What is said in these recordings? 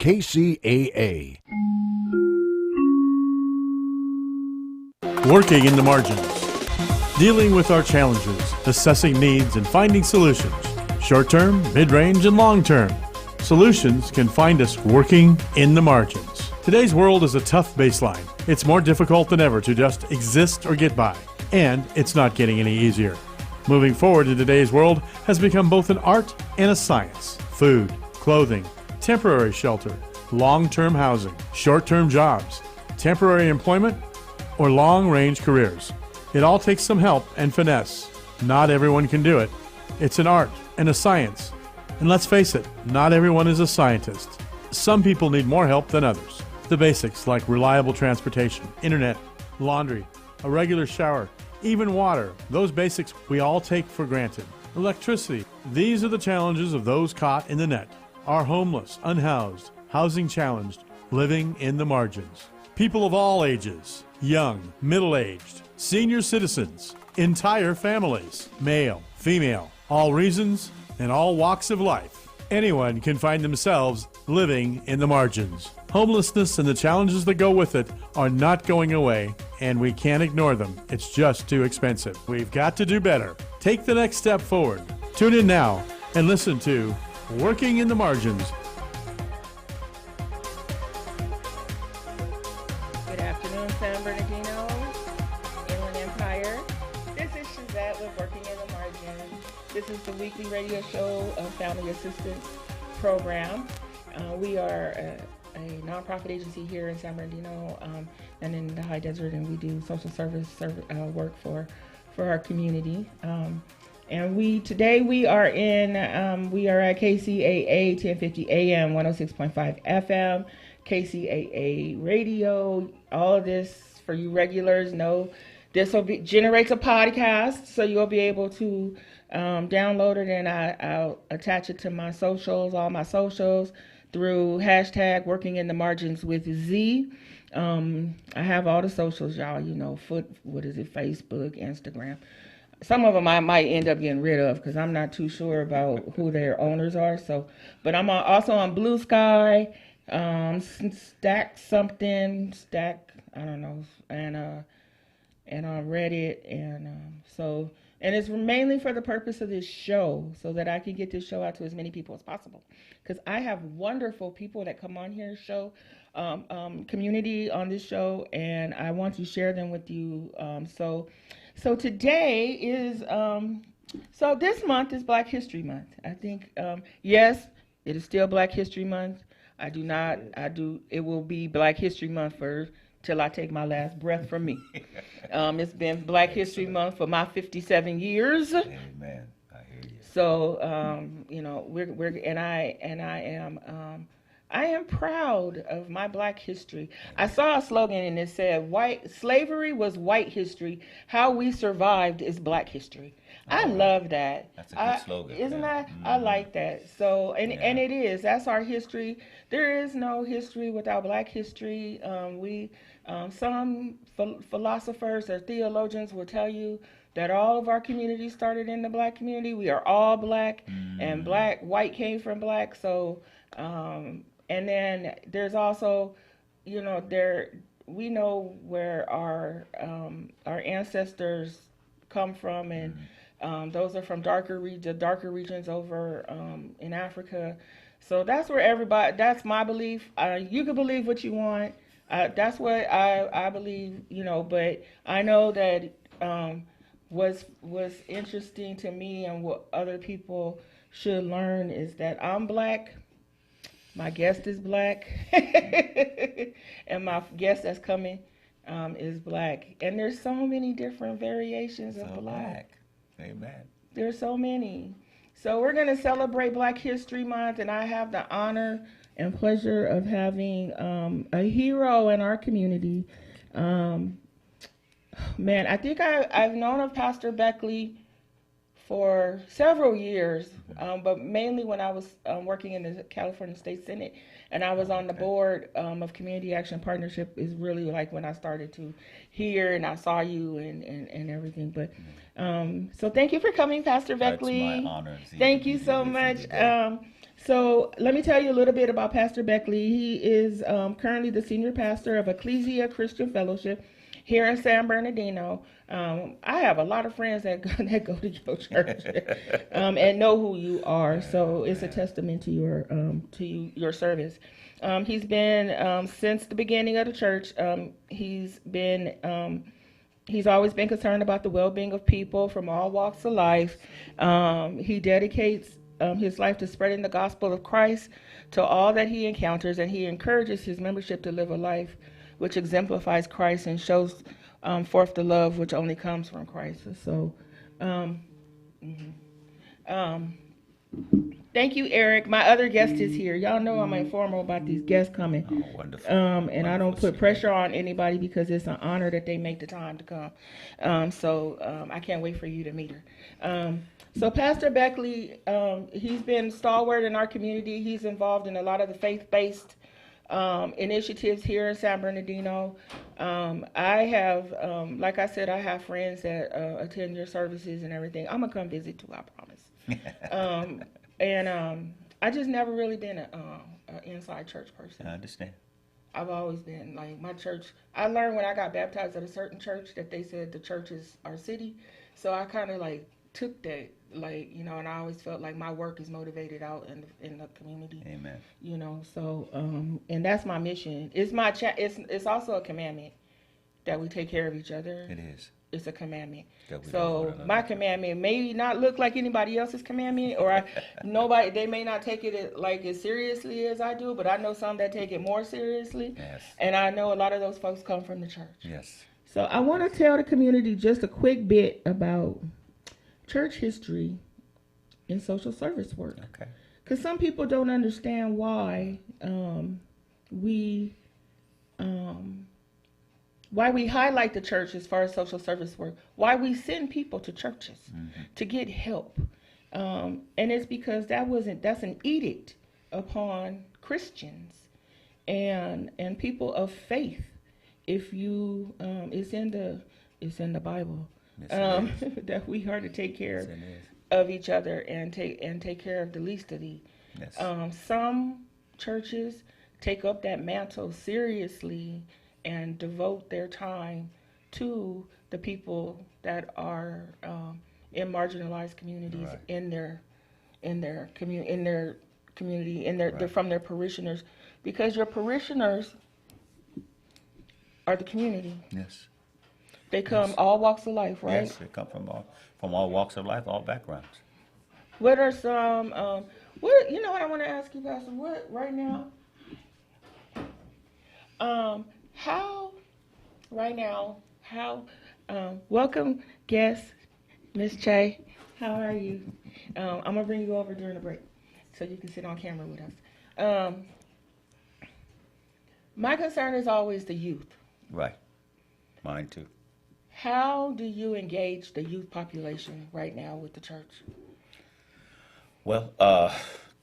KCAA. Working in the margins. Dealing with our challenges, assessing needs, and finding solutions. Short-term, mid-range, and long-term. Solutions can find us working in the margins. Today's world is a tough baseline. It's more difficult than ever to just exist or get by. And it's not getting any easier. Moving forward in today's world has become both an art and a science. Food, clothing, temporary shelter, long-term housing, short-term jobs, temporary employment, or long-range careers. It all takes some help and finesse. Not everyone can do it. It's an art and a science. And let's face it, not everyone is a scientist. Some people need more help than others. The basics like reliable transportation, internet, laundry, a regular shower, even water, those basics we all take for granted. Electricity, these are the challenges of those caught in the net. Are homeless, unhoused, housing challenged, living in the margins. People of all ages, young, middle-aged, senior citizens, entire families, male, female, all reasons and all walks of life. Anyone can find themselves living in the margins. Homelessness and the challenges that go with it are not going away, and we can't ignore them. It's just too expensive. We've got to do better. Take the next step forward. Tune in now and listen to Working in the Margins. Good afternoon, San Bernardino, Inland Empire. This is Shazette with Working in the Margins. This is the weekly radio show of Family Assistance Program. We are a nonprofit agency here in San Bernardino and in the High Desert, and we do social service work for our community. And today we are at KCAA 1050 AM, 106.5 FM, KCAA radio. All of this, for you regulars, know this generates a podcast, so you'll be able to download it, and I'll attach it to my socials, all my socials, through hashtag Working in the Margins with Z. I have all the socials, y'all, Facebook, Instagram. Some of them I might end up getting rid of because I'm not too sure about who their owners are. But I'm also on Blue Sky, Stack, I don't know, and on Reddit, and it's mainly for the purpose of this show, so that I can get this show out to as many people as possible. Because I have wonderful people that come on here, community on this show, and I want to share them with you. So today is, this month is Black History Month. I think, yes, it is still Black History Month. It will be Black History Month till I take my last breath from me. It's been Black History Month for my 57 years. Amen. I hear you. So, I am proud of my Black history. I saw a slogan and it said, slavery was white history. How we survived is Black history. I love that. That's a good slogan. Isn't that? Mm-hmm. I like that. So, and it is. That's our history. There is no history without Black history. Some philosophers or theologians will tell you that all of our community started in the Black community. We are all Black, and white came from Black. So, and then there's also, we know where our ancestors come from, and those are from darker regions over in Africa. So that's where that's my belief. You can believe what you want. That's what I believe, but I know that was interesting to me, and what other people should learn is that I'm Black. My guest is Black, and my guest that's coming is Black. And there's so many different variations of Black. Amen. There's so many. So we're going to celebrate Black History Month, and I have the honor and pleasure of having a hero in our community. I think I've known of Pastor Beckley for several years, but mainly when I was working in the California State Senate, and I was on the board of Community Action Partnership, is really like when I started to hear and I saw you and everything. But so thank you for coming, Pastor Beckley. It's my honor. Thank you so much. So let me tell you a little bit about Pastor Beckley. He is currently the senior pastor of Ecclesia Christian Fellowship here in San Bernardino. I have a lot of friends that that go to your church and know who you are. So it's a testament to your service. He's been since the beginning of the church. He's always been concerned about the well-being of people from all walks of life. He dedicates his life to spreading the gospel of Christ to all that he encounters, and he encourages his membership to live a life which exemplifies Christ and shows forth the love which only comes from Christ. So, thank you, Eric. My other guest is here. Y'all know I'm informal about these guests coming. Oh, wonderful. And I don't put pressure on anybody because it's an honor that they make the time to come. So I can't wait for you to meet her. So Pastor Beckley, he's been stalwart in our community. He's involved in a lot of the faith-based initiatives here in San Bernardino. I have, like I said, I have friends that attend your services and everything. I'm gonna come visit too, I promise. I just never really been an inside church person. I understand. I've always been like my church. I learned when I got baptized at a certain church that they said the church is our city. So I kind of like took that, like, you know, and I always felt like my work is motivated out in the community. Amen. You know, so and that's my mission. It's my it's also a commandment that we take care of each other. It is. It's a commandment. That we love So one another. my commandment may not look like anybody else's commandment, or they may not take it like as seriously as I do, but I know some that take it more seriously. Yes. And I know a lot of those folks come from the church. Yes. So I want to tell the community just a quick bit about church history in social service work. Okay. Because some people don't understand why we highlight the church as far as social service work, why we send people to churches to get help. And it's because that's an edict upon Christians and people of faith. If you, it's in the Bible, Yes, that we are to take care Yes, it is. of each other and take care of the least of these. Yes. Some churches take up that mantle seriously and devote their time to the people that are in marginalized communities, Right. in their community, Right. from their parishioners, because your parishioners are the community. Yes. They come Yes. all walks of life, right? Yes. They come from all walks of life, all backgrounds. What are some? What you know? What I want to ask you, Pastor? What right now? How right now? How? Welcome, guest, Miss Che. How are you? I'm gonna bring you over during the break, so you can sit on camera with us. My concern is always the youth. Right. Mine too. How do you engage the youth population right now with the church? Well,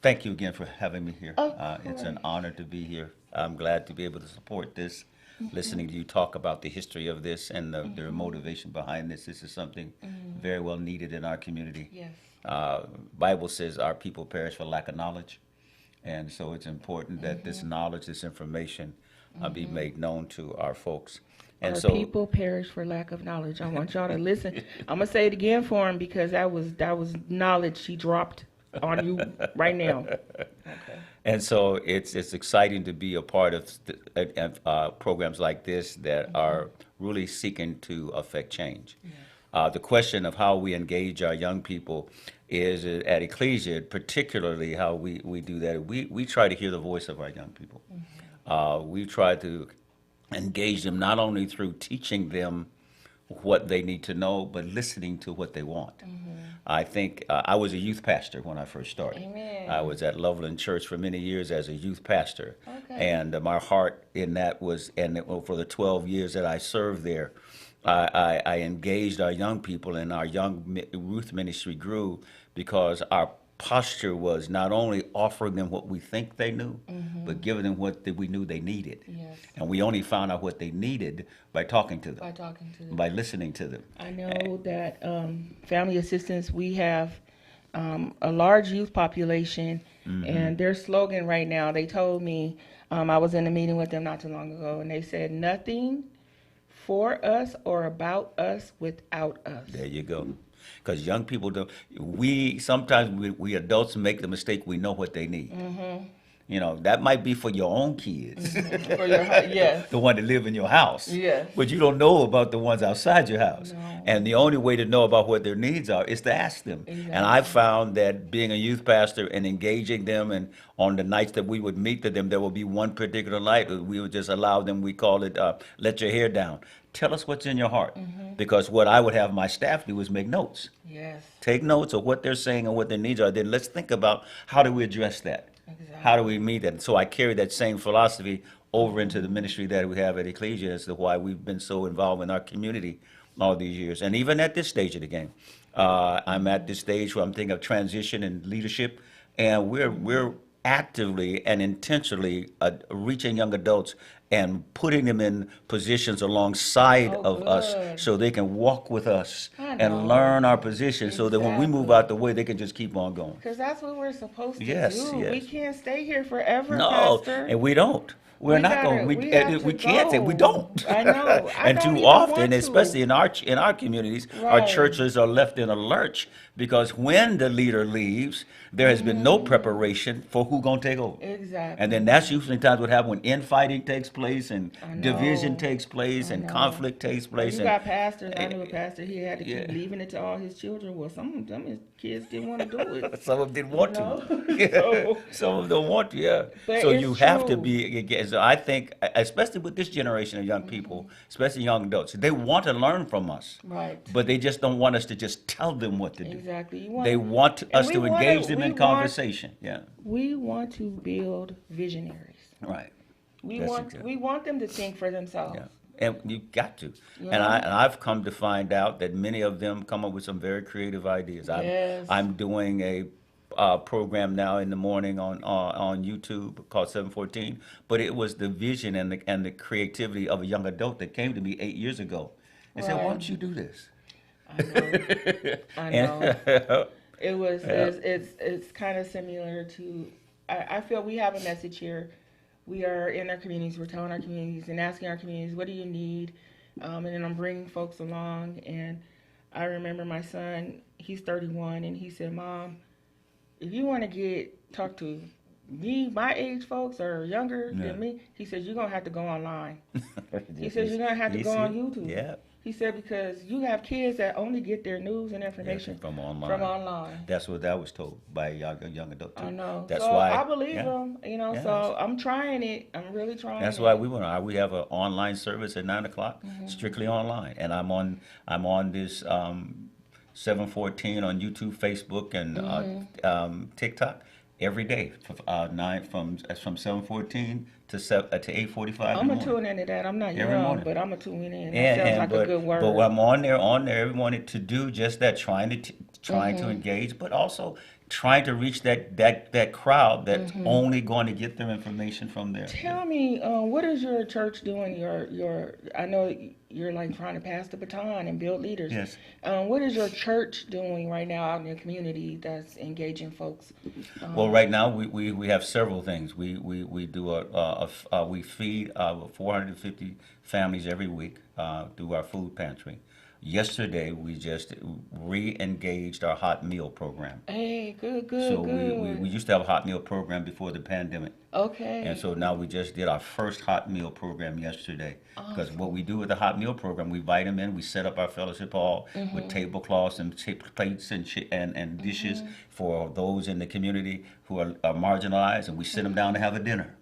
thank you again for having me here. Of It's an course. honor to be here. I'm glad to be able to support this. Listening to you talk about the history of this and the motivation behind this. This is something very well needed in our community. Yes. Bible says our people perish for lack of knowledge. And so it's important that this knowledge, this information be made known to our folks. And Our so people perish for lack of knowledge. I want y'all to listen. I'm gonna say it again for him because that was knowledge he dropped on you right now. Okay. And so it's exciting to be a part of programs like this that are really seeking to affect change. The question of how we engage our young people is at Ecclesia, particularly how we do that. We try to hear the voice of our young people. We try to engage them not only through teaching them what they need to know, but listening to what they want. I think I was a youth pastor when I first started. Amen. I was at Loveland Church for many years as a youth pastor. Okay. And my heart in that was, for the 12 years that I served there, I engaged our young people, and our young youth ministry grew because our posture was not only offering them what we think they knew, but giving them what we knew they needed. Yes. And we only found out what they needed by talking to them, By talking to them. by listening to them. I know that family assistance, we have a large youth population, And their slogan right now, they told me, I was in a meeting with them not too long ago, and they said, nothing for us or about us without us. There you go. Because young people don't, we adults make the mistake, we know what they need. You know, that might be for your own kids, For your, yes. the one that live in your house. Yes. But you don't know about the ones outside your house. No. And the only way to know about what their needs are is to ask them. Exactly. And I found that being a youth pastor and engaging them, and on the nights that we would meet to them, there would be one particular night we would just allow them, we call it, let your hair down. Tell us what's in your heart. Because what I would have my staff do is make notes. Yes. Take notes of what they're saying and what their needs are. Then let's think about how do we address that? Exactly. How do we meet that? So I carry that same philosophy over into the ministry that we have at Ecclesia as to why we've been so involved in our community all these years. And even at this stage of the game, I'm at this stage where I'm thinking of transition and leadership, and we're actively and intentionally reaching young adults and putting them in positions alongside of us good. so they can walk with us I know. and learn our position so that when we move Exactly. out the way, they can just keep on going. Because that's what we're supposed to Yes, do. yes. We can't stay here forever, No, Pastor. and we don't. We're We not gotta- going. we have We to can't say we go. don't. I know. I And don't too even often, want to. especially in our communities, our Right. churches are left in a lurch because when the leader leaves, there has been no preparation for who gonna take over. Exactly. And then that's usually times what happens when infighting takes place and I know. division takes place and know. conflict takes place. You and got pastors. I knew a pastor. He had to keep Yeah. leaving it to all his children. Well, some of his kids didn't want to do it. Some of them didn't want know? to. Yeah. So- Some of them don't want to, yeah. But So it's you have to true. be, again, so I think, especially with this generation of young people, especially young adults, they want to learn from us. Right. But they just don't want us to just tell them what to do. Exactly. You want, They want and us we to wanna- engage them we in want- conversation. Yeah, We want to build visionaries. right. We That's want exactly- we want them to think for themselves. Yeah. And you got to. Yeah. And I've come to find out that many of them come up with some very creative ideas. Yes. I'm doing a program now in the morning on YouTube called 714, but it was the vision and the creativity of a young adult that came to me 8 years ago and said, "Why Right. don't you do this?" I know. I know. And It was Yeah. it's kind of similar to I feel we have a message here. We are in our communities. We're telling our communities and asking our communities, what do you need? And then I'm bringing folks along. And I remember my son. He's 31, and he said, "Mom, if you want to talk to me, my age folks or younger Yeah. than me," he said, "you're gonna have to go online." He says you're gonna have to go on YouTube. Yeah. He said because you have kids that only get their news and information From online. From online. That's what I was told by a young adult too. I know. That's so why I believe yeah. them. You know, Yeah. so I'm trying it. I'm really trying. That's it. why we have an online service at 9 o'clock, Mm-hmm. strictly online, and I'm on this 714 on YouTube, Facebook, and Mm-hmm. TikTok every day from 714 to 8:45. I'm gonna tune into that. I'm not Every young, morning. but I'm gonna tune in. That sounds like a good word. But I'm on there every morning to do just that, trying Mm-hmm. to engage, but also trying to reach that crowd that's Mm-hmm. only going to get their information from there. Tell me, what is your church doing? I know you're like trying to pass the baton and build leaders. Yes. What is your church doing right now out in the community that's engaging folks? Well, right now we have several things. We do we feed 450 families every week through our food pantry. Yesterday we just re-engaged our hot meal program. Hey, good. So we used to have a hot meal program before the pandemic. Okay. And so now we just did our first hot meal program yesterday. Because what we do with the hot meal program, we invite them in, we set up our fellowship hall with tablecloths and plates and dishes for those in the community who are marginalized, and we sit them down to have a dinner.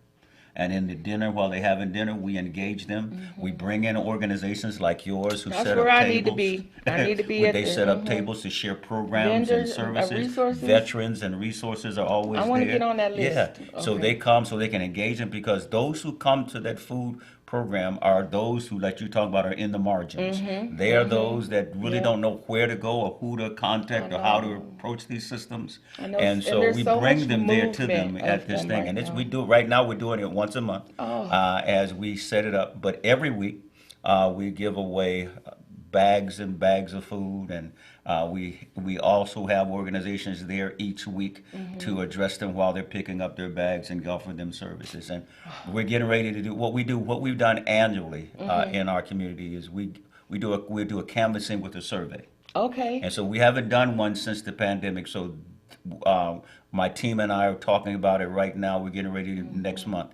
And in the dinner, while they're having dinner, we engage them. We bring in organizations like yours who That's set where up I tables. need to be. I need to be Where at they the- set up tables to share programs Vendors, and services. resources. Veterans and resources are always there. I wanna get on that list. Yeah. So Okay. they come so they can engage them, because those who come to that food program are those who, like you talk about, are in the margins. They are those that really Yeah. don't know where to go or who to contact or how to approach these systems. I know, And and so there's we so bring much them there to them movement at of this them thing. right And now. we do right now, we're doing it once a month Oh. as we set it up. But every week we give away bags and bags of food, and we also have organizations there each week to address them while they're picking up their bags and offering them services. And we're getting ready to do what we've done annually in our community is we do a canvassing with a survey. Okay. And so we haven't done one since the pandemic. So my team and I are talking about it right now. We're getting ready next month.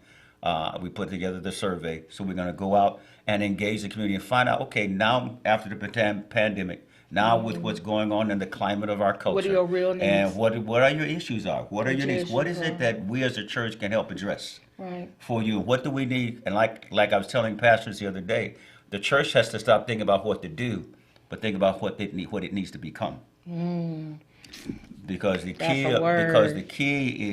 We put together the survey. So we're going to go out and engage the community and find out, okay, now after the pandemic, now with what's going on in the climate of our culture. What are your real needs? And what are your issues are? What are your needs? issues What is it are? that we as a church can help address Right. for you? What do we need? And like I was telling pastors the other day, the church has to stop thinking about what to do, but think about what it needs to become. Because the key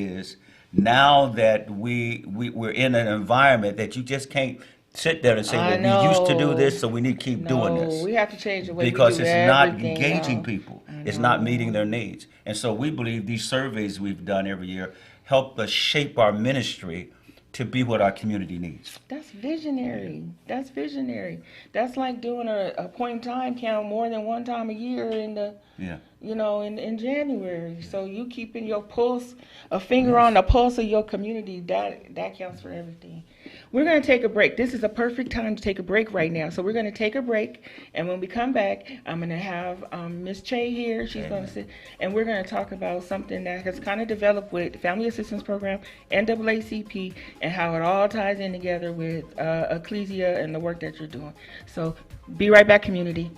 is now that we're in an environment that you just can't sit there and say, well, we used to do this, so we need to keep doing this. We have to change the way Because we do it's not everything, engaging y'all. people. It's not meeting their needs. And so we believe these surveys we've done every year help us shape our ministry to be what our community needs. That's visionary. That's visionary. That's like doing a point in time count more than one time a year in the, Yeah. in January. So you keeping your pulse, a finger on the pulse of your community, that counts for everything. We're going to take a break. This is a perfect time to take a break right now. So we're going to take a break, and when we come back, I'm going to have Miss Che here. She's going to sit, and we're going to talk about something that has kind of developed with Family Assistance Program, NAACP, and how it all ties in together with Ecclesia and the work that you're doing. So be right back, community.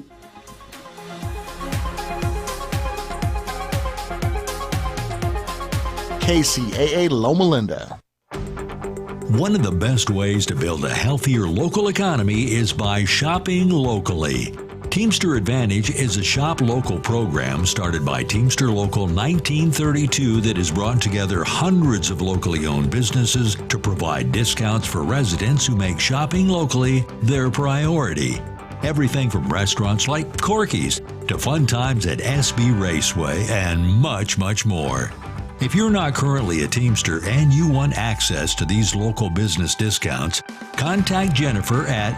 KCAA Loma Linda. One of the best ways to build a healthier local economy is by shopping locally. Teamster Advantage is a shop local program started by Teamster Local 1932 that has brought together hundreds of locally owned businesses to provide discounts for residents who make shopping locally their priority. Everything from restaurants like Corky's to fun times at SB Raceway and much, much more. If you're not currently a Teamster and you want access to these local business discounts, contact Jennifer at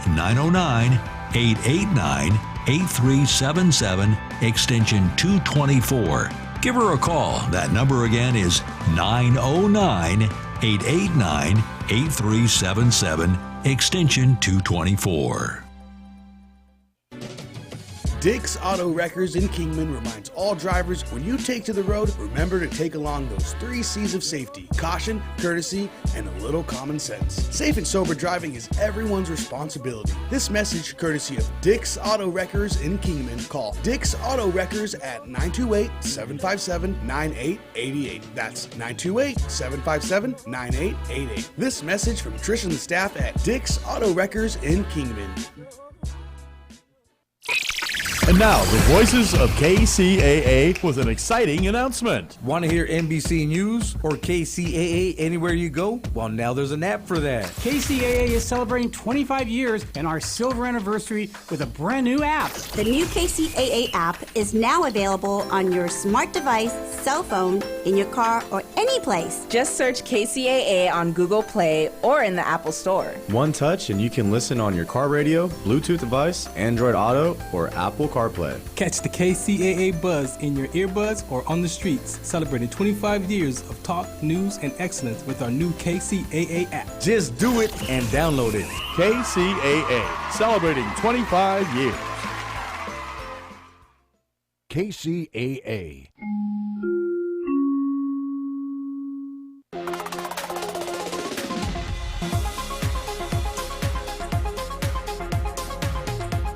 909-889-8377, extension 224. Give her a call. That number again is 909-889-8377, extension 224. Dick's Auto Wreckers in Kingman reminds all drivers, when you take to the road, remember to take along those 3 C's of safety: caution, courtesy, and a little common sense. Safe and sober driving is everyone's responsibility. This message courtesy of Dick's Auto Wreckers in Kingman. Call Dick's Auto Wreckers at 928-757-9888. That's 928-757-9888. This message from Trish and the staff at Dick's Auto Wreckers in Kingman. And now, the voices of KCAA with an exciting announcement. Want to hear NBC News or KCAA anywhere you go? Well, now there's an app for that. KCAA is celebrating 25 years and our silver anniversary with a brand new app. The new KCAA app is now available on your smart device, cell phone, in your car, or any place. Just search KCAA on Google Play or in the Apple Store. One touch and you can listen on your car radio, Bluetooth device, Android Auto, or Apple CarPlay. Catch the KCAA buzz in your earbuds or on the streets, celebrating 25 years of talk, news, and excellence with our new KCAA app. Just do it and download it. KCAA, celebrating 25 years. KCAA.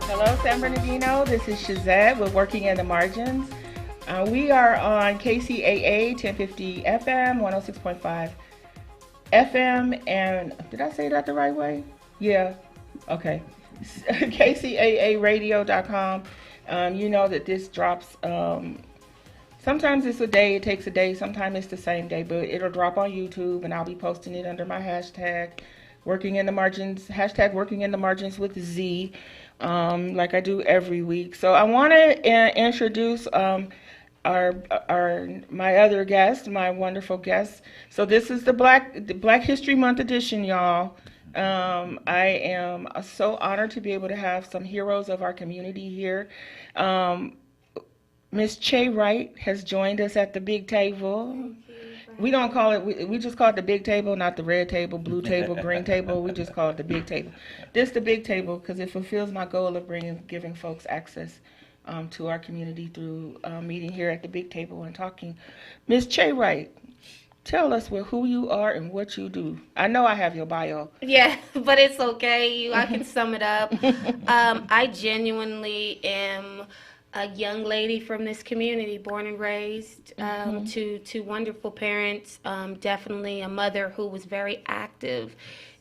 Hello, San Bernardino. This is Shazette with Working in the Margins. We are on KCAA 1050 FM, 106.5 FM, and did I say that the right way? Yeah. Okay. KCAAradio.com. You know that this drops. Sometimes it's a day, it takes a day. Sometimes it's the same day, but it'll drop on YouTube, and I'll be posting it under my hashtag Working in the Margins, hashtag Working in the Margins with Z. Like I do every week. So I want to introduce my other guest, my wonderful guest. So this is the Black History Month edition, y'all. I am so honored to be able to have some heroes of our community here. Miss Che Wright has joined us at the big table. We don't call it, we just call it the big table, not the red table, blue table, green table. We just call it the big table. This the big table because it fulfills my goal of giving folks access to our community through meeting here at the big table and talking. Miss Che Wright, tell us who you are and what you do. I know I have your bio. Yeah, but it's okay. I can sum it up. I genuinely am a young lady from this community, born and raised to wonderful parents. Definitely a mother who was very active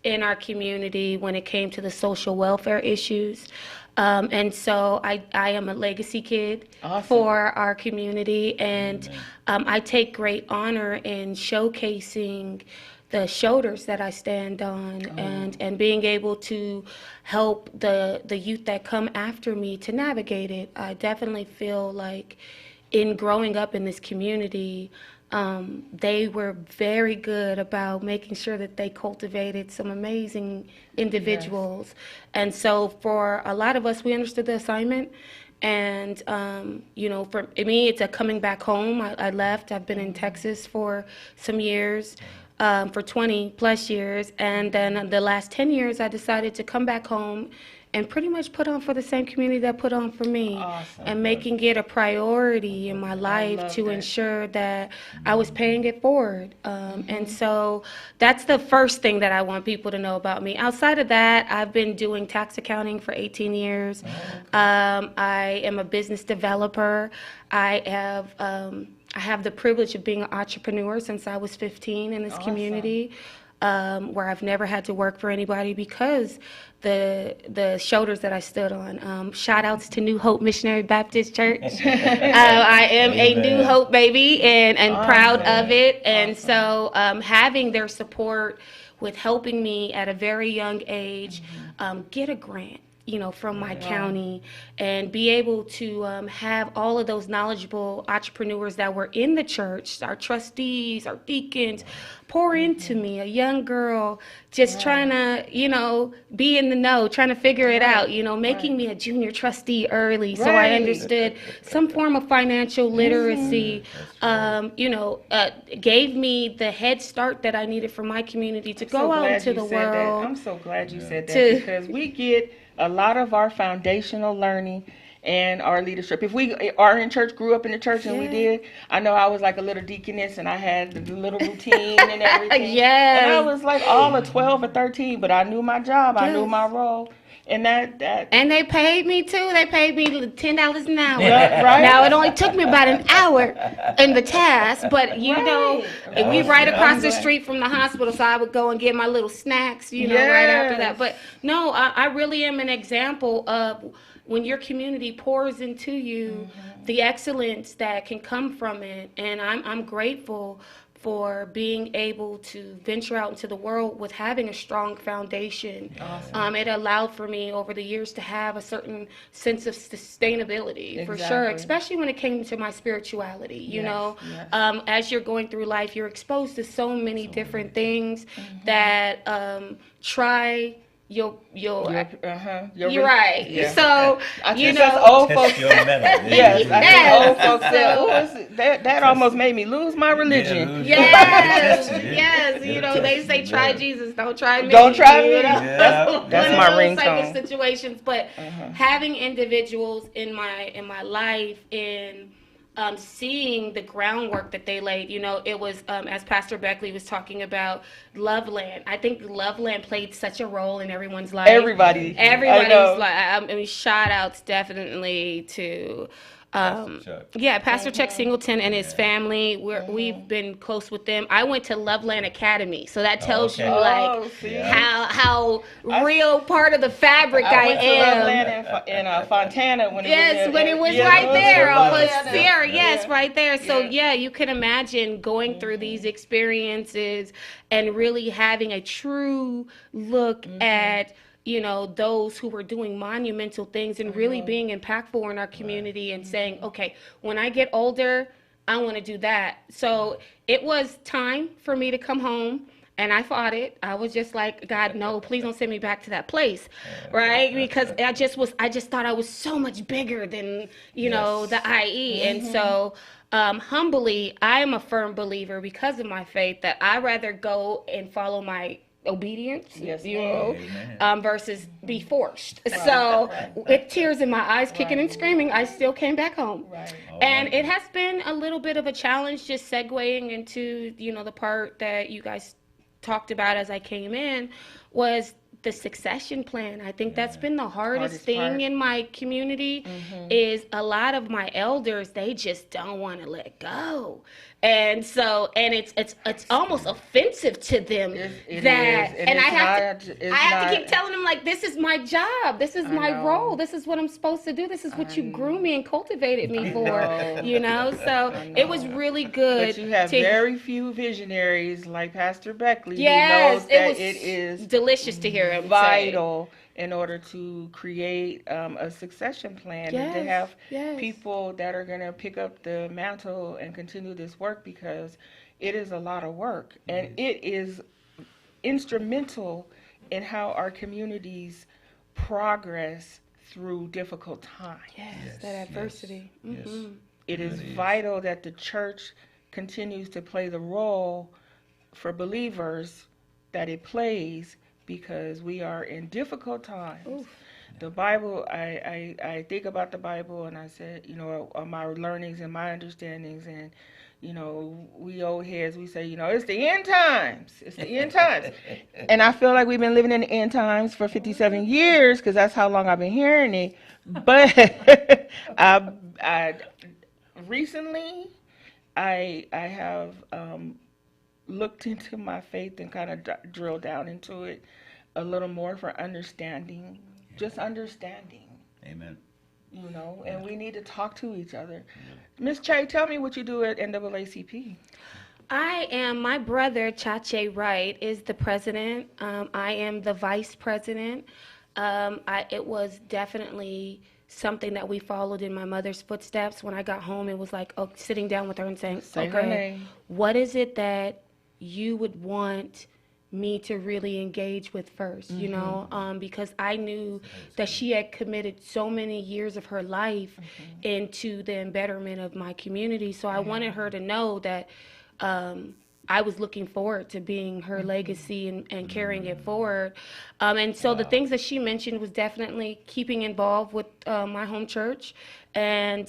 in our community when it came to the social welfare issues. And so I am a legacy kid for our community, and I take great honor in showcasing the shoulders that I stand on, and being able to help the youth that come after me to navigate it. I definitely feel like in growing up in this community, they were very good about making sure that they cultivated some amazing individuals. Yes. And so for a lot of us, we understood the assignment. And, you know, for me, it's a coming back home. I left. I've been in Texas for some years, for 20 plus years. And then the last 10 years, I decided to come back home and pretty much put on for the same community that put on for me. Awesome. And making it a priority in my life to ensure that I was paying it forward. And so that's the first thing that I want people to know about me. Outside of that, I've been doing tax accounting for 18 years. I am a business developer. I have the privilege of being an entrepreneur since I was 15 in this community. Where I've never had to work for anybody because the shoulders that I stood on. Shout outs to New Hope Missionary Baptist Church. I am a New Hope baby and proud of it. And so having their support with helping me at a very young age get a grant, you know, from my county, and be able to have all of those knowledgeable entrepreneurs that were in the church, our trustees, our deacons, pour into me, a young girl, just trying to, you know, be in the know, trying to figure it out, you know, making me a junior trustee early. So I understood some form of financial literacy, you know, gave me the head start that I needed for my community to go out into the world. I'm so glad you said that because we get a lot of our foundational learning and our leadership. If we are in church, grew up in the church, and we did, I know I was like a little deaconess, and I had the little routine and everything. And I was like all of 12 or 13, but I knew my job, I knew my role. And that and they paid me too. They paid me $10 an hour. Right? Now it only took me about an hour in the task, but you know, we right across the street from the hospital, so I would go and get my little snacks, you know, right after that. But no, I really am an example of when your community pours into you, the excellence that can come from it, and I'm grateful for being able to venture out into the world with having a strong foundation. Awesome. It allowed for me over the years to have a certain sense of sustainability, for sure, especially when it came to my spirituality. You know, as you're going through life, you're exposed to so many different things that you're right. Yeah. So you know, old folks. Old folks said, that almost made me lose my religion. Yes. You know, they say try Jesus, don't try me. Don't try me. That's my ringtone. Type of situations, but having individuals in my life in seeing the groundwork that they laid, you know, it was, as Pastor Beckley was talking about, Loveland. I think Loveland played such a role in everyone's life. Everybody's life. I mean, shout outs definitely to Pastor Chuck Singleton and his family. We've been close with them. I went to Loveland Academy, so that tells you how real part of the fabric I am. To Loveland in Fontana when it was right there off of Sierra. Yes, right there. So you can imagine going through these experiences and really having a true look at, you know, those who were doing monumental things and really being impactful in our community and saying, okay, when I get older, I want to do that. So it was time for me to come home. And I fought it. I was just like, God, no, please don't send me back to that place, right? Because I just thought I was so much bigger than, you know, the IE. And so humbly, I am a firm believer because of my faith that I rather go and follow my obedience, you know, versus be forced. So with tears in my eyes, kicking and screaming, I still came back home. And it has been a little bit of a challenge just segueing into, you know, the part that you guys talked about as I came in was the succession plan. I think that's been the hardest thing in my community is a lot of my elders, they just don't want to let go. And so, and it's almost offensive to them and I have to keep telling them, like, this is my job, this is my role, this is what I'm supposed to do, this is what you grew me and cultivated me for, you know. So it was really good. But you have very few visionaries like Pastor Beckley who knows that it is delicious to hear him vital in order to create a succession plan and to have people that are going to pick up the mantle and continue this work, because it is a lot of work and it is instrumental in how our communities progress through difficult times. That adversity. It is vital that the church continues to play the role for believers that it plays, because we are in difficult times. The Bible, I think about the Bible and I said, you know, my learnings and my understandings, and, you know, we old heads, we say, you know, it's the end times. It's the end times. And I feel like we've been living in the end times for 57 years, because that's how long I've been hearing it. But I recently, I have looked into my faith and kind of drilled down into it a little more for understanding, just understanding. Amen. You know, and we need to talk to each other. Miss Che, tell me what you do at NAACP. My brother, Chache Wright, is the president. I am the vice president. It was definitely something that we followed in my mother's footsteps. When I got home, it was like sitting down with her and saying, her name. What is it that you would want me to really engage with first, you know, because I knew that she had committed so many years of her life into the betterment of my community. So I wanted her to know that I was looking forward to being her legacy and carrying it forward. And so the things that she mentioned was definitely keeping involved with my home church and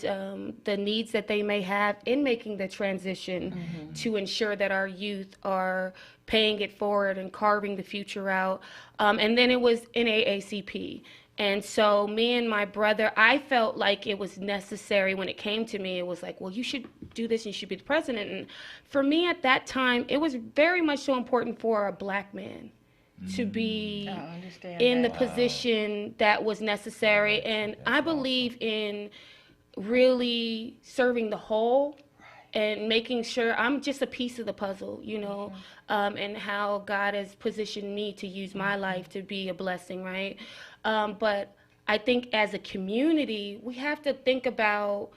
the needs that they may have in making the transition to ensure that our youth are paying it forward and carving the future out. And then it was NAACP. And so me and my brother, I felt like it was necessary when it came to me. It was like, well, you should do this and you should be the president. And for me at that time, it was very much so important for a black man to be in the position that was necessary. And I believe in really serving the whole and making sure I'm just a piece of the puzzle, you know, and how God has positioned me to use my life to be a blessing, right? But I think as a community, we have to think about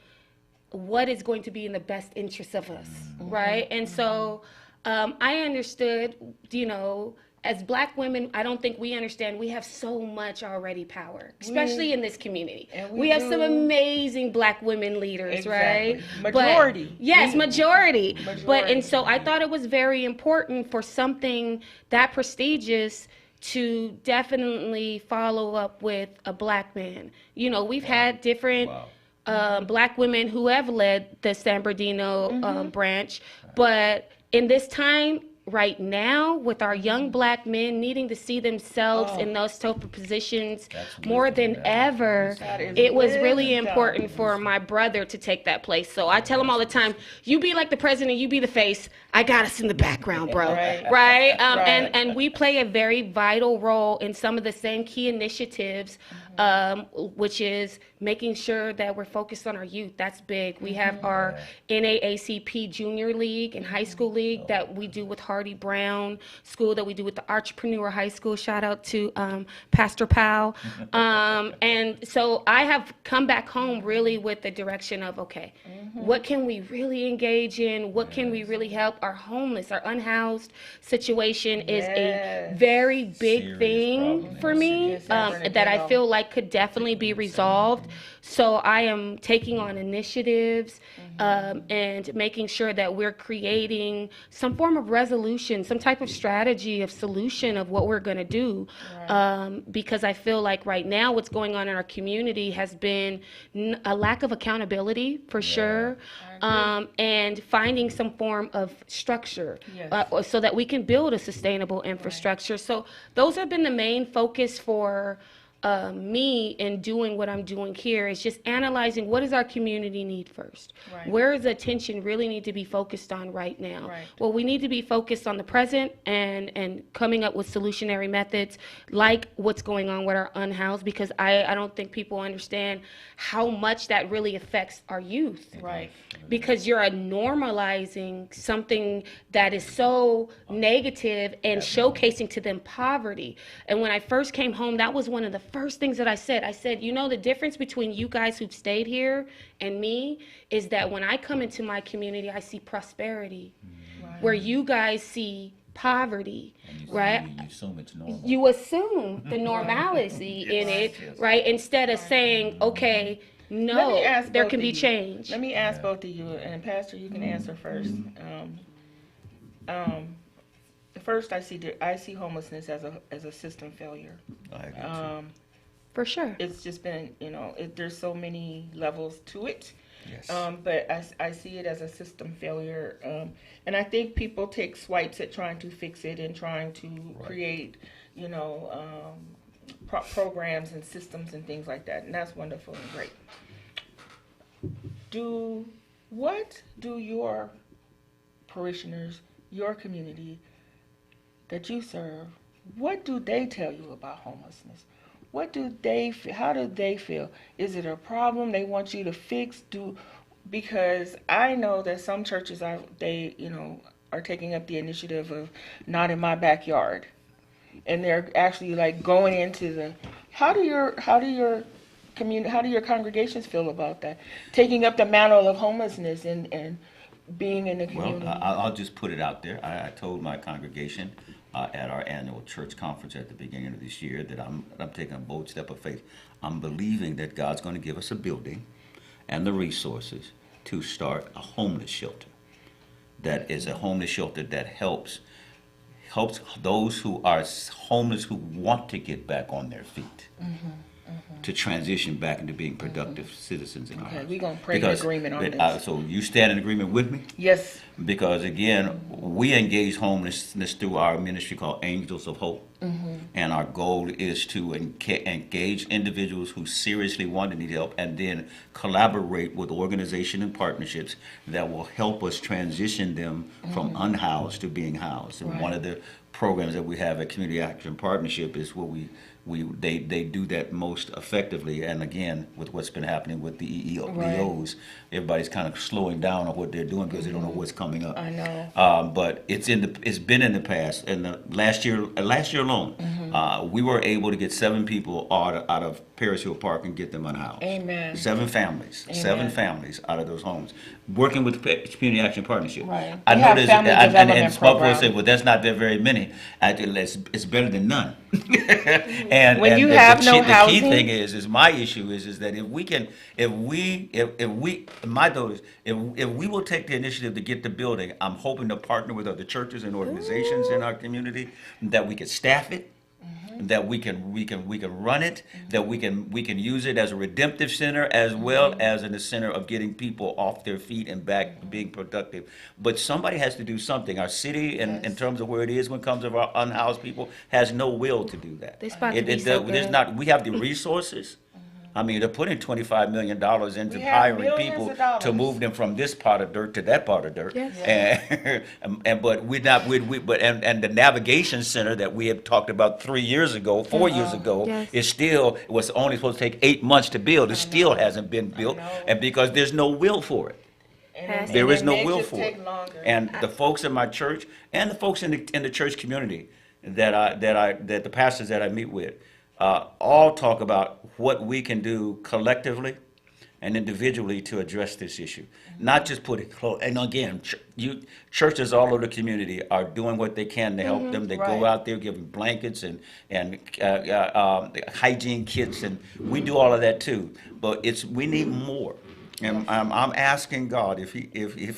what is going to be in the best interest of us, right? And so I understood, you know, as black women, I don't think we understand we have so much already power, especially in this community. We have some amazing black women leaders, right? Majority. But, yes, majority. But, and so I thought it was very important for something that prestigious to definitely follow up with a black man. You know, we've had different black women who have led the San Bernardino branch, but in this time, right now, with our young black men needing to see themselves in those type of positions more than ever, it was really important for my brother to take that place. So I tell him all the time, you be like the president, you be the face, I got us in the background, bro. Right? And we play a very vital role in some of the same key initiatives, which is making sure that we're focused on our youth. That's big. We have our NAACP Junior League and High School League that we do with Heart Hardy Brown School that we do with the Entrepreneur High School. Shout out to Pastor Powell. And so I have come back home really with the direction of, okay, what can we really engage in? What can we really help? Our homeless, our unhoused situation is a very big thing for me that I feel like could definitely be resolved. So I am taking on initiatives and making sure that we're creating some form of resolution, some type of strategy of solution of what we're going to do. Because I feel like right now what's going on in our community has been a lack of accountability for sure, and finding some form of structure so that we can build a sustainable infrastructure. So those have been the main focus for me in doing what I'm doing here, is just analyzing what does our community need first. Where is the attention really need to be focused on right now? Well, we need to be focused on the present and coming up with solutionary methods like what's going on with our unhoused, because I don't think people understand how much that really affects our youth. Because you're normalizing something that is so negative and showcasing to them poverty. And when I first came home, that was one of the first things that I said. I said, you know, the difference between you guys who've stayed here and me is that when I come into my community, I see prosperity, where you guys see poverty, right? You assume it's normal. You assume the normality in it, right? Instead of saying, okay, no, there can be change. Let me ask both of you, and Pastor, you can answer first. First, I see homelessness as a system failure. For sure. It's just been, you know, there's so many levels to it. But I see it as a system failure. And I think people take swipes at trying to fix it and trying to create, you know, programs and systems and things like that. And that's wonderful and great. What do your parishioners, your community that you serve, what do they tell you about homelessness? What do they feel? How do they feel? Is it a problem they want you to fix? Because I know that some churches are taking up the initiative of not in my backyard, and they're actually like going into how do your congregations feel about that? Taking up the mantle of homelessness and being in the community. Well, I'll just put it out there. I told my congregation at our annual church conference at the beginning of this year that I'm taking a bold step of faith. I'm believing that God's going to give us a building and the resources to start a homeless shelter. That is a homeless shelter that helps those who are homeless who want to get back on their feet. To transition back into being productive citizens in our lives. We're going to pray in agreement on this. So you stand in agreement with me? Yes. Because again, we engage homelessness through our ministry called Angels of Hope. And our goal is to engage individuals who seriously want and need help, and then collaborate with organizations and partnerships that will help us transition them from unhoused to being housed. And one of the programs that we have at Community Action Partnership is where they do that most effectively. And again, with what's been happening with the EEOs, everybody's kind of slowing down on what they're doing because they don't know what's coming up. I know. But it's been in the past. And last year alone, we were able to get 7 people out of Paris Hill Park and get them unhoused. Amen. 7 families. Amen. 7 families out of those homes, working with the Community Action Partnership. Right. I know there's and some people say, well, that's not very many. It's better than none. And when you have no housing, the key thing is my issue is that if we will take the initiative to get the building, I'm hoping to partner with other churches and organizations in our community that we can staff it. That we can run it, that we can use it as a redemptive center as well as in the center of getting people off their feet and back being productive. But somebody has to do something. Our city, in terms of where it is when it comes to our unhoused people, has no will to do that. There's not. We have the resources. I mean, they're putting $25 million into hiring people to move them from this pot of dirt to that pot of dirt. Yes. But we're not. And the navigation center that we had talked about 4 years ago, was only supposed to take 8 months to build. It still hasn't been built, and because there's no will for it. Pastor. There is and no they will just for take it. longer. And the folks in my church and the folks in the church community that the pastors that I meet with all talk about what we can do collectively and individually to address this issue. Not just put it close. And again, churches all over the community are doing what they can to help them. They go out there giving blankets and hygiene kits, and we do all of that too. But we need more. And I'm asking God if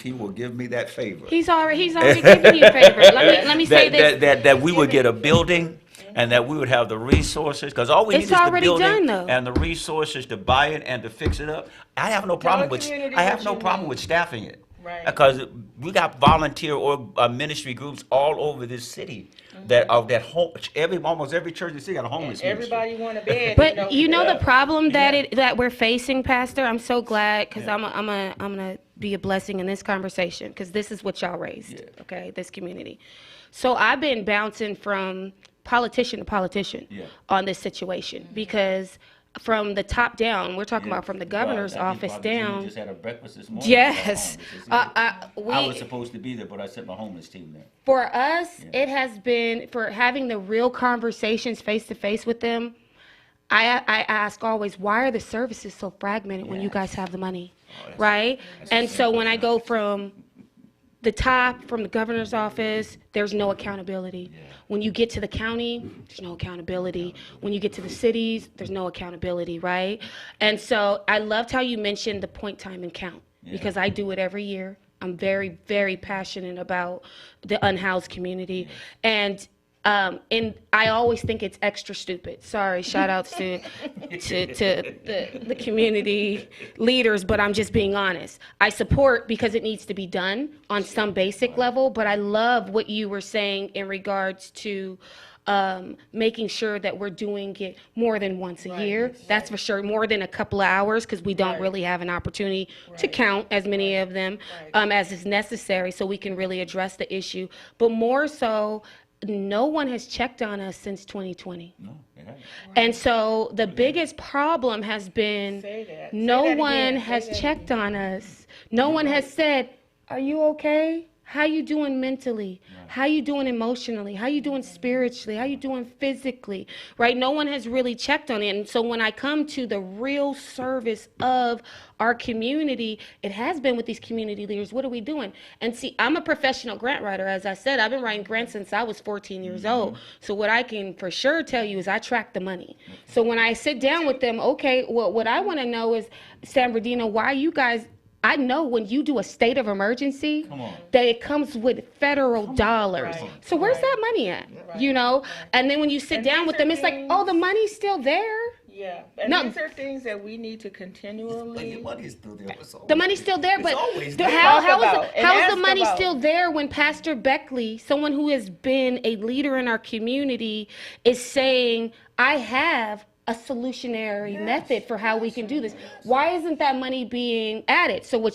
he will give me that favor. He's already given you a favor. Let me say this. That we would get a building and that we would have the resources, because all we need is the already building done, though. and the resources to buy it and to fix it up. I have no problem with staffing it. Right. Because we got volunteer or ministry groups all over this city that almost every church in the city got a homeless ministry. Everybody want a bed. But the problem that we're facing, Pastor. I'm so glad, because I'm gonna be a blessing in this conversation, because this is what y'all raised. Okay, this community. So I've been bouncing from politician to politician on this situation, because from the top down, we're talking about from the governor's office down. Just had a breakfast this morning. Yes. I was supposed to be there, but I sent my homeless team there. For us, it has been, for having the real conversations face to face with them. I ask always, why are the services so fragmented when you guys have the money, right? And so when I go from the top, from the governor's office, there's no accountability. When you get to the county, there's no accountability. When you get to the cities, there's no accountability, right? And so I loved how you mentioned the point, time, and count, because I do it every year. I'm very, very passionate about the unhoused community. And I always think it's extra stupid. Sorry, shout outs to the community leaders, but I'm just being honest. I support because it needs to be done on some basic level, but I love what you were saying in regards to making sure that we're doing it more than once a year. That's for sure, more than a couple of hours, because we don't really have an opportunity to count as many of them as is necessary, so we can really address the issue. But more so, no one has checked on us since 2020. No, and so the biggest problem has been no one has checked on us. No one has said, are you okay? How you doing mentally? How you doing emotionally? How you doing spiritually? How you doing physically? Right? No one has really checked on it. And so when I come to the real service of our community, it has been with these community leaders. What are we doing? And see, I'm a professional grant writer. As I said, I've been writing grants since I was 14 years old. So what I can for sure tell you is I track the money. So when I sit down with them, okay, well, what I want to know is, San Bernardino, why you guys, I know when you do a state of emergency, that it comes with federal dollars. So where's that money at? You know? And then when you sit down with them, it's like, oh, the money's still there. Yeah, and these are things that we need to continually. The money's still there. The money's still there, but how is the money still there when Pastor Beckley, someone who has been a leader in our community, is saying, I have a solutionary method for how we can do this? Why isn't that money being added? So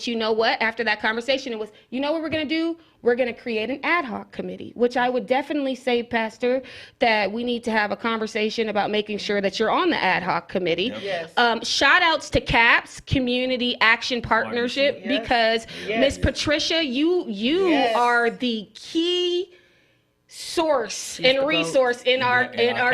after that conversation, it was, you know what we're going to do? We're going to create an ad hoc committee, which I would definitely say, Pastor, that we need to have a conversation about making sure that you're on the ad hoc committee. Shout outs to CAPS, Community Action Partnership, because Miss Patricia, you are the key source and resource in our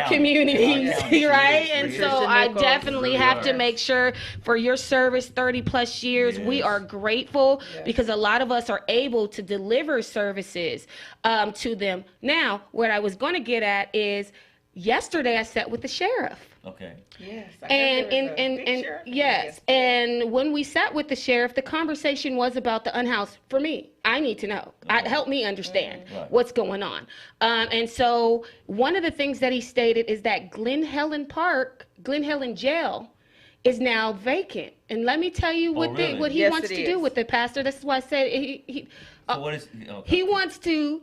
communities, right? And so I definitely have to make sure, for your service, 30 plus years, we are grateful, because a lot of us are able to deliver services to them. Now, what I was going to get at is, yesterday I sat with the sheriff. Okay. Yes. And when we sat with the sheriff, the conversation was about the unhoused. For me, I need to know. Help me understand what's going on. And so one of the things that he stated is that Glen Helen Jail is now vacant. And let me tell you what he wants to do with it, Pastor. This is why I said he wants to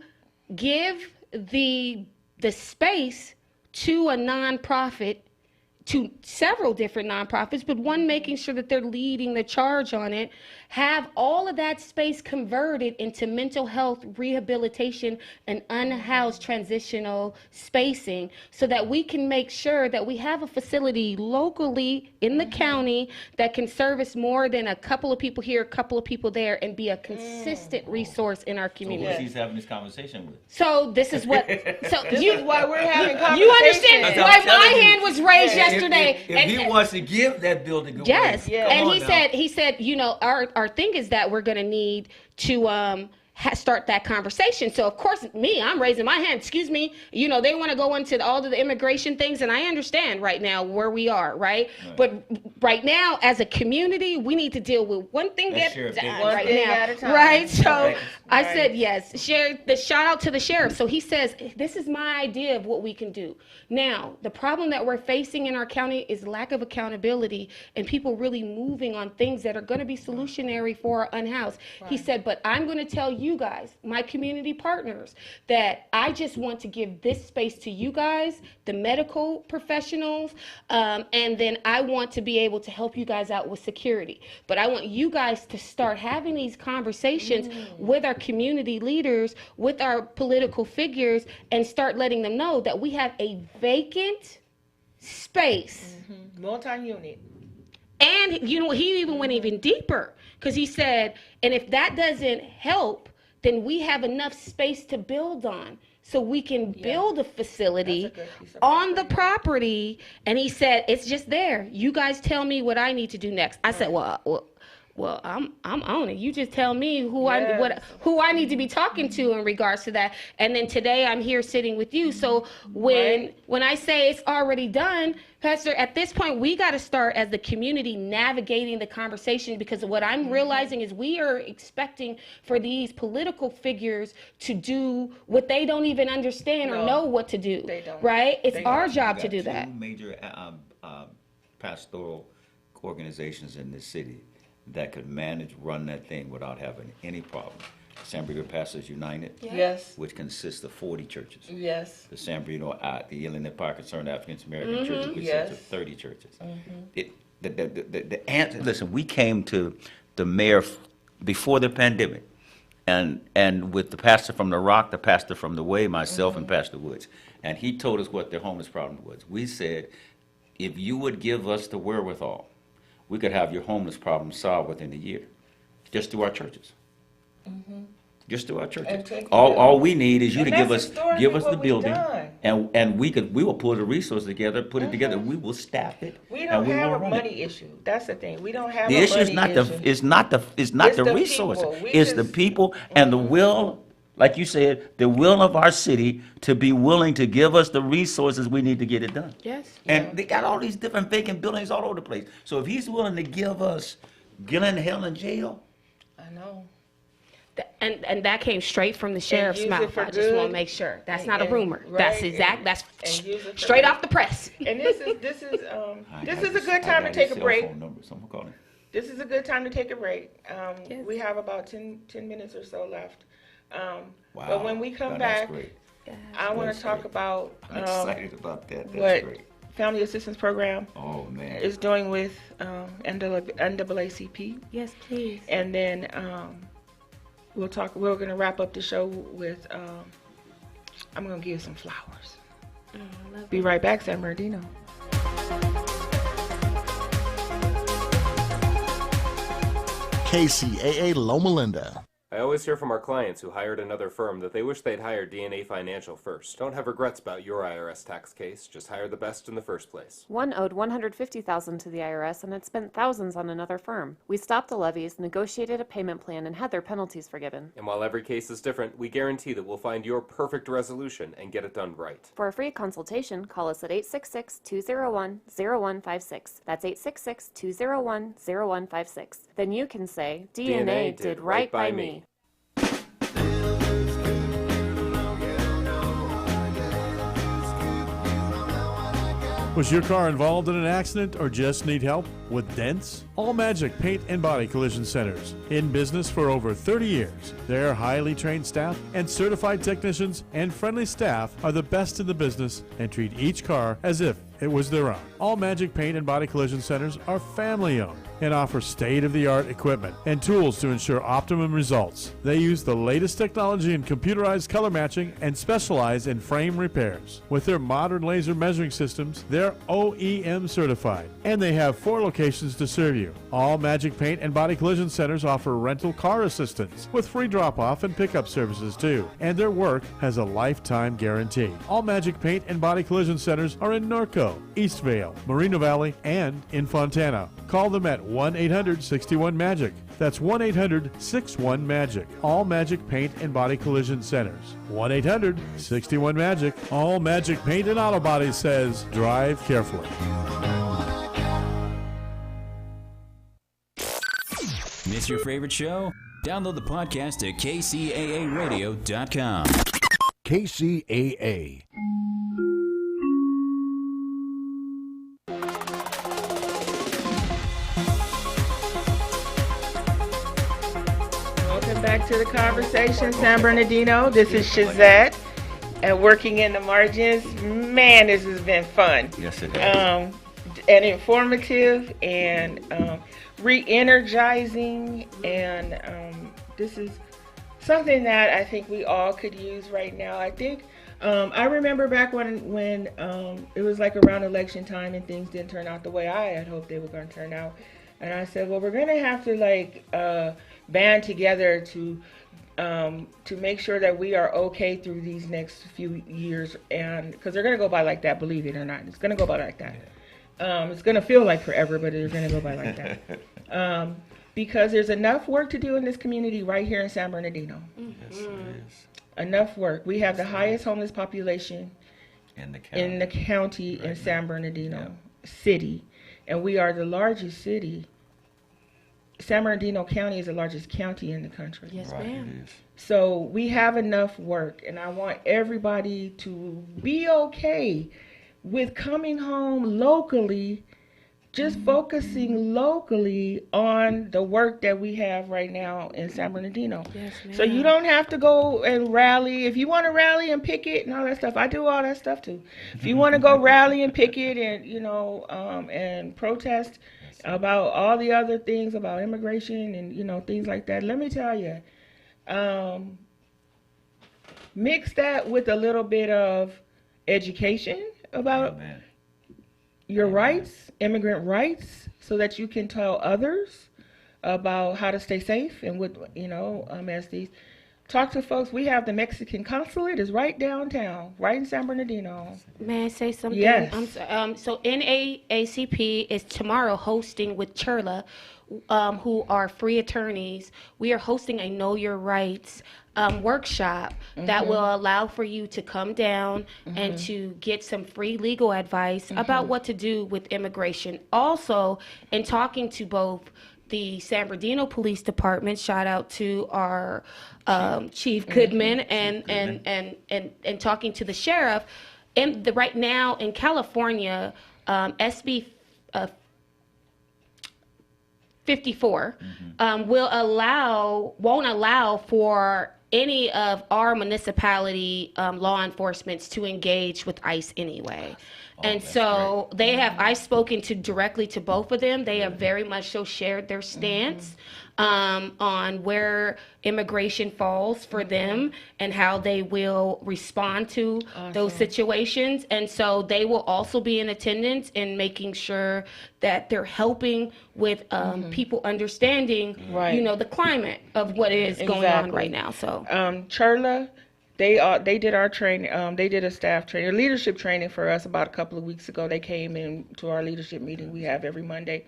give the space to a nonprofit to several different nonprofits, but one making sure that they're leading the charge on it, have all of that space converted into mental health rehabilitation and unhoused transitional spacing, so that we can make sure that we have a facility locally in the county that can service more than a couple of people here, a couple of people there, and be a consistent resource in our So community. who she's having this conversation with? So this is what. So This is why we're having you understand conversations. why I'm my telling you. hand was raised If- yesterday. If he wants to give that building away. Yes, Yeah. and come he on now. said, you know, our thing is that we're going to need to start that conversation. So of course, I'm raising my hand. Excuse me, you know, they want to go into all of the immigration things, and I understand right now where we are, right? But right now, as a community, we need to deal with one thing That's at Sheriff a time Davis. One right thing now, at a time. right? So Right. I said yes. The shout out to the sheriff. So he says, this is my idea of what we can do. Now, the problem that we're facing in our county is lack of accountability and people really moving on things that are going to be solutionary for our unhoused. He said, but I'm going to tell you guys, my community partners, that I just want to give this space to you guys, the medical professionals, and then I want to be able to help you guys out with security. But I want you guys to start having these conversations with our community leaders, with our political figures, and start letting them know that we have a vacant space. Multi-unit. And, you know, he even went even deeper, because he said, and if that doesn't help, then we have enough space to build on. So we can build a facility That's a good piece of on the property. And he said, it's just there. You guys tell me what I need to do next. I said, well, I'm on it. You just tell me who I need to be talking to in regards to that. And then today I'm here sitting with you. So when I say it's already done, Pastor, at this point we got to start as the community navigating the conversation, because what I'm realizing is we are expecting for these political figures to do what they don't even understand or know what to do. They don't. Right? It's They our don't. job We to got do that. Two major pastoral organizations in this city that could run that thing without having any problem. San Bernardino Pastors United, Yes. which consists of 40 churches. Yes. The San Bernardino, the Illinois Park Concerned African American Churches, which Yes. consists of 30 churches. The answer, listen, we came to the mayor before the pandemic, and with the pastor from the Rock, the pastor from the Way, myself, and Pastor Woods, and he told us what their homeless problem was. We said, if you would give us the wherewithal, we could have your homeless problem solved within a year, just through our churches. Just through our churches. All we need is you to give us the building, and we will pull the resources together, put it together. We will staff it. We and don't we have will a run money it. issue. That's the thing. We don't have The a issue money is not issue. the the resources. people. We It's the just- people and the will, like you said, the will of our city to be willing to give us the resources we need to get it done. Yes. And they got all these different vacant buildings all over the place. So if he's willing to give us Gillen Helen Jail, I know. And that came straight from the sheriff's use it mouth. for I just want to good. make sure that's And- not a and- rumor. right, That's and- that's and use it for straight good. off the press. And this is a good time to take a break. This is a good time to take a break. We have about 10 minutes or so left. But when we come back, I want to talk about I'm excited about that. That's what great. Family Assistance Program Oh man. is doing with NAACP. Yes, please. And then we're going to wrap up the show with, I'm going to give you some flowers. Be right back, San Bernardino. KCAA Loma Linda. I always hear from our clients who hired another firm that they wish they'd hired DNA Financial first. Don't have regrets about your IRS tax case. Just hire the best in the first place. One owed $150,000 to the IRS and had spent thousands on another firm. We stopped the levies, negotiated a payment plan, and had their penalties forgiven. And while every case is different, we guarantee that we'll find your perfect resolution and get it done right. For a free consultation, call us at 866-201-0156. That's 866-201-0156. Then you can say, DNA did right by me. Was your car involved in an accident or just need help with dents? All Magic Paint and Body Collision Centers. In business for over 30 years. Their highly trained staff and certified technicians and friendly staff are the best in the business and treat each car as if it was their own. All Magic Paint and Body Collision Centers are family-owned and offer state-of-the-art equipment and tools to ensure optimum results. They use the latest technology in computerized color matching and specialize in frame repairs. With their modern laser measuring systems, they're OEM certified, and they have 4 locations to serve you. All Magic Paint and Body Collision Centers offer rental car assistance with free drop-off and pickup services too, and their work has a lifetime guarantee. All Magic Paint and Body Collision Centers are in Norco, Eastvale, Moreno Valley, and in Fontana. Call them at 1-800-61-MAGIC. That's 1-800-61-MAGIC. All Magic Paint and Body Collision Centers. 1-800-61-MAGIC. All Magic Paint and Auto Body says, drive carefully. Miss your favorite show? Download the podcast at kcaaradio.com. KCAA. Welcome back to the conversation, San Bernardino. This is Shazette, and working in the margins. Man, this has been fun. Yes, it has. And informative and re-energizing, and this is something that I think we all could use right now. I think I remember back when it was like around election time and things didn't turn out the way I had hoped they were going to turn out, and I said, well, we're going to have to band together to make sure that we are okay through these next few years, and because they're going to go by like that, believe it or not, it's going to go by like that. It's going to feel like forever, but it's going to go by like that. Because there's enough work to do in this community right here in San Bernardino. Yes, there is. Enough work. We have the highest homeless population in the county in San Bernardino City, and we are the largest city. San Bernardino County is the largest county in the country. Yes, ma'am. So we have enough work, and I want everybody to be okay with coming home locally, just focusing locally on the work that we have right now in San Bernardino. Yes, so you don't have to go and rally. If you want to rally and picket and all that stuff, I do all that stuff too. If you want to go rally and picket and, and protest about all the other things about immigration and, things like that, let me tell you, mix that with a little bit of education about your rights, immigrant rights, so that you can tell others about how to stay safe and what, as these, talk to folks. We have the Mexican consulate is right downtown, right in San Bernardino. May I say something? Yes. So NAACP is tomorrow hosting with Churla, who are free attorneys. We are hosting a Know Your Rights workshop that will allow for you to come down and to get some free legal advice about what to do with immigration. Also, in talking to both the San Bernardino Police Department, shout out to our Chief Goodman, and talking to the sheriff. Right now in California, SB 54 won't allow for any of our municipality law enforcements to engage with ICE anyway. And so I've spoken directly to both of them. They have very much so shared their stance on where immigration falls for them and how they will respond to those situations. And so they will also be in attendance in making sure that they're helping with people understanding, the climate of what is going on right now. So Churla, they did our training. They did a staff training, leadership training for us about a couple of weeks ago. They came in to our leadership meeting we have every Monday.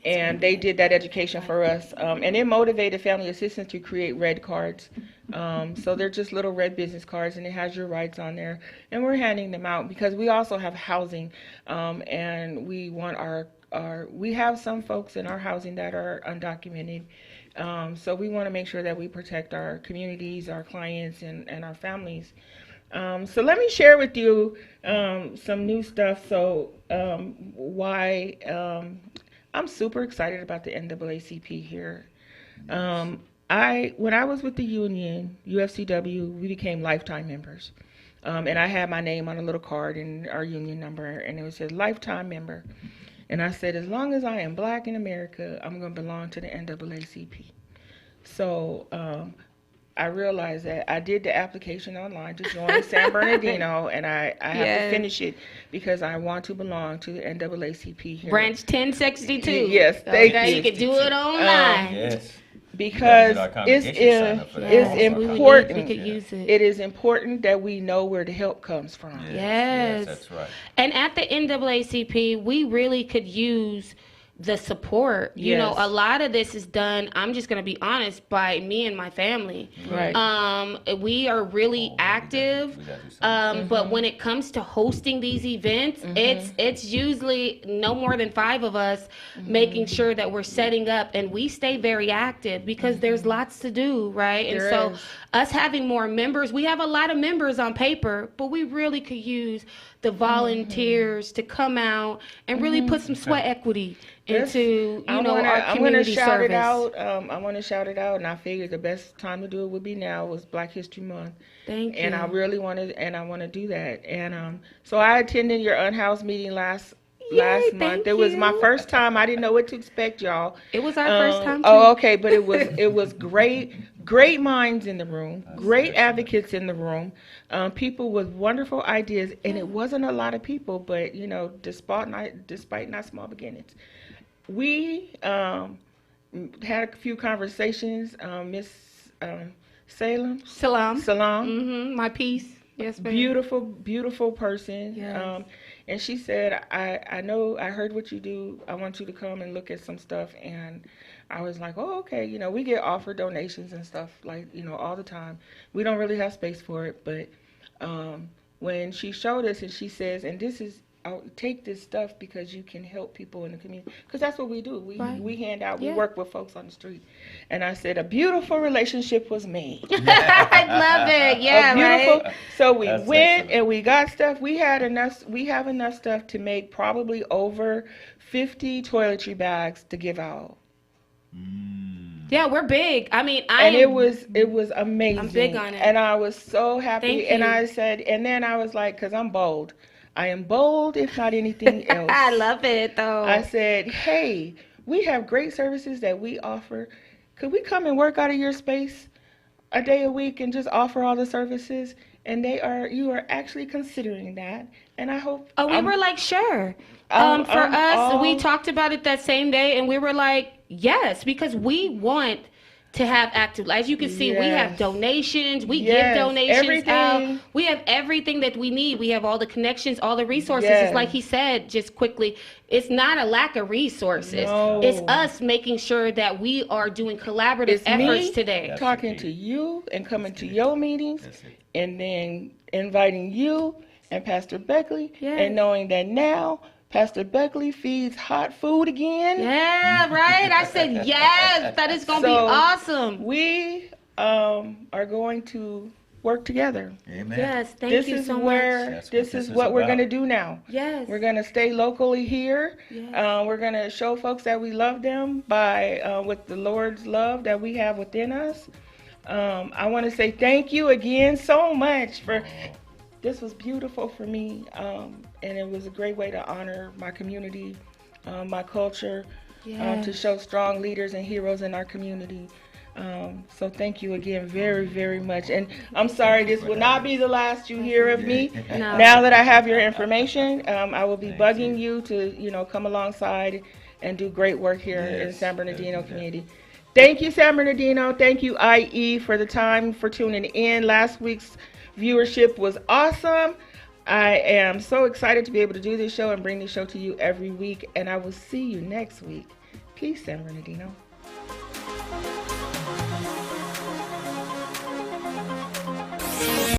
And they did that education for us. And it motivated family assistants to create red cards. So they're just little red business cards, and it has your rights on there. And we're handing them out because we also have housing. And we want we have some folks in our housing that are undocumented. So we want to make sure that we protect our communities, our clients, and our families. So let me share with you some new stuff. So I'm super excited about the NAACP here. When I was with the union, UFCW, we became lifetime members. And I had my name on a little card and our union number, and it said lifetime member. And I said, as long as I am black in America, I'm going to belong to the NAACP. So I realized that I did the application online to join San Bernardino, and I have to finish it because I want to belong to the NAACP here. Branch 1062. Yes, thank you. You can do it online. Yes. Because it's important. We could use it. It is important that we know where the help comes from. Yes. That's right. And at the NAACP, we really could use the support. You know, a lot of this is done, I'm just going to be honest, by me and my family. Right. We are really active, but when it comes to hosting these events, it's usually no more than 5 of us making sure that we're setting up, and we stay very active because there's lots to do, right? And so us having more members, we have a lot of members on paper, but we really could use the volunteers to come out and really put some sweat equity into, our community service. I want to shout it out, and I figured the best time to do it would be now was Black History Month. Thank you. And I really wanted, and I want to do that. And so I attended your unhoused meeting last month. It was my first time. I didn't know what to expect, y'all. It was our first time too. Oh, okay, but it was great minds in the room, great advocates in the room, people with wonderful ideas, and it wasn't a lot of people, but despite not small beginnings, we had a few conversations. Miss Salam, my piece. Yes, ma'am. Beautiful person. Yes. And she said, I know, I heard what you do. I want you to come and look at some stuff. And I was like, oh, okay. We get offered donations and stuff all the time. We don't really have space for it. But when she showed us and she says, and this is, I'll take this stuff because you can help people in the community. Because that's what we do. We hand out, we work with folks on the street. And I said, a beautiful relationship was made. I love it. Yeah, right. So we went and we got stuff. We have enough stuff to make probably over 50 toiletry bags to give out. Yeah, we're big. I mean, it was amazing. I'm big on it. And I was so happy. Thank you. And I said, and then I was like, because I'm bold. I am bold, if not anything else. I love it, though. I said, hey, we have great services that we offer. Could we come and work out of your space a day a week and just offer all the services? And you are actually considering that. And I hope. Oh, we were like, sure. For us, we talked about it that same day, and we were like, yes, because we want to have active, as you can see, we have donations, we give donations out, we have everything that we need, we have all the connections, all the resources. It's like he said, just quickly, it's not a lack of resources. No. It's us making sure that we are doing collaborative efforts today. Talking to you and coming to your meetings, and then inviting you and Pastor Beckley, and knowing that now Pastor Beckley feeds hot food again. Yeah, right. I said yes. That is going to be awesome. We are going to work together. Amen. Yes, thank you so much. This is what we're going to do now. Yes. We're going to stay locally here. Yes. We're going to show folks that we love them with the Lord's love that we have within us. I want to say thank you again so much for. This was beautiful for me, and it was a great way to honor my community, my culture, to show strong leaders and heroes in our community. So thank you again very, very much. And I'm sorry, this will not be the last you hear of me. No. Now that I have your information, I will be bugging you to come alongside and do great work here in San Bernardino community. Thank you, San Bernardino. Thank you, IE, for the time, for tuning in. Last week's viewership was awesome. I am so excited to be able to do this show and bring this show to you every week, and I will see you next week. Peace, San Bernardino.